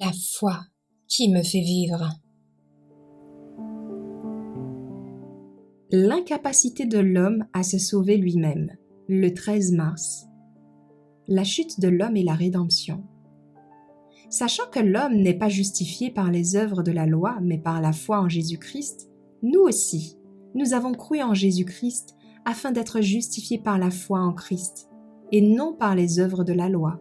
La foi qui me fait vivre. L'incapacité de l'homme à se sauver lui-même, le 13 mars. La chute de l'homme et la rédemption. Sachant que l'homme n'est pas justifié par les œuvres de la loi, mais par la foi en Jésus-Christ, nous aussi, nous avons cru en Jésus-Christ afin d'être justifiés par la foi en Christ, et non par les œuvres de la loi.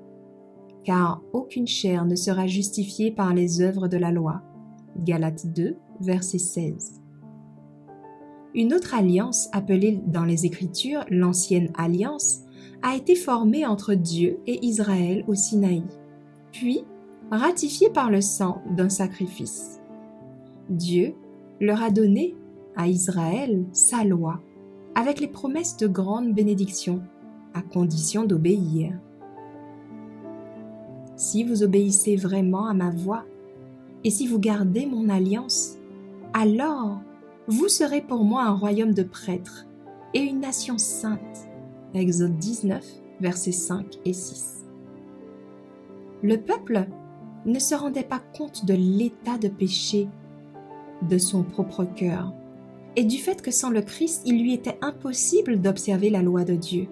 Car aucune chair ne sera justifiée par les œuvres de la loi. Galates 2, verset 16. Une autre alliance, appelée dans les Écritures l'Ancienne Alliance, a été formée entre Dieu et Israël au Sinaï, puis ratifiée par le sang d'un sacrifice. Dieu leur a donné à Israël sa loi, avec les promesses de grandes bénédictions, à condition d'obéir. Si vous obéissez vraiment à ma voix, et si vous gardez mon alliance, alors vous serez pour moi un royaume de prêtres et une nation sainte. Exode 19, versets 5 et 6. Le peuple ne se rendait pas compte de l'état de péché de son propre cœur et du fait que sans le Christ, il lui était impossible d'observer la loi de Dieu.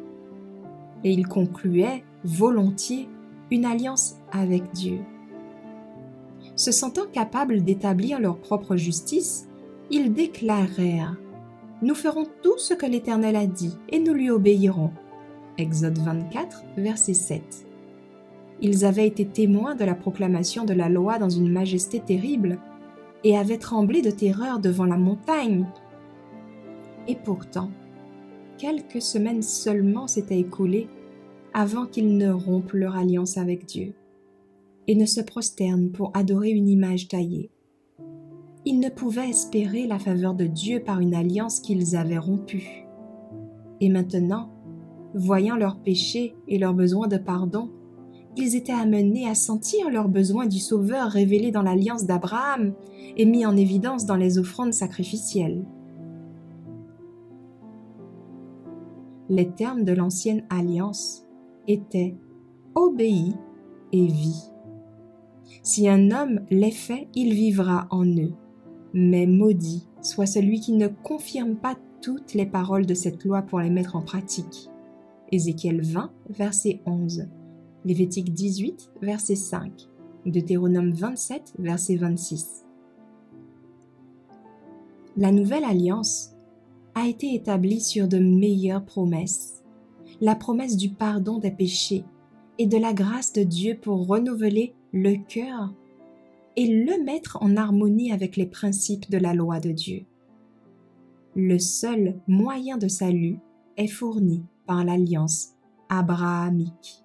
Et il concluait volontiers une alliance avec Dieu. Se sentant capables d'établir leur propre justice, ils déclarèrent « Nous ferons tout ce que l'Éternel a dit et nous lui obéirons. » Exode 24, verset 7. Ils avaient été témoins de la proclamation de la loi dans une majesté terrible et avaient tremblé de terreur devant la montagne. Et pourtant, quelques semaines seulement s'étaient écoulées avant qu'ils ne rompent leur alliance avec Dieu et ne se prosternent pour adorer une image taillée. Ils ne pouvaient espérer la faveur de Dieu par une alliance qu'ils avaient rompue. Et maintenant, voyant leurs péchés et leur besoin de pardon, ils étaient amenés à sentir leur besoin du Sauveur révélé dans l'alliance d'Abraham et mis en évidence dans les offrandes sacrificielles. Les termes de l'ancienne alliance étaient « obéis » et « vis ». Si un homme les fait, il vivra en eux. Mais maudit soit celui qui ne confirme pas toutes les paroles de cette loi pour les mettre en pratique. Ézéchiel 20, verset 11. Lévitique 18, verset 5. Deutéronome 27, verset 26. La nouvelle alliance a été établie sur de meilleures promesses. La promesse du pardon des péchés et de la grâce de Dieu pour renouveler le cœur et le mettre en harmonie avec les principes de la loi de Dieu. Le seul moyen de salut est fourni par l'alliance abrahamique.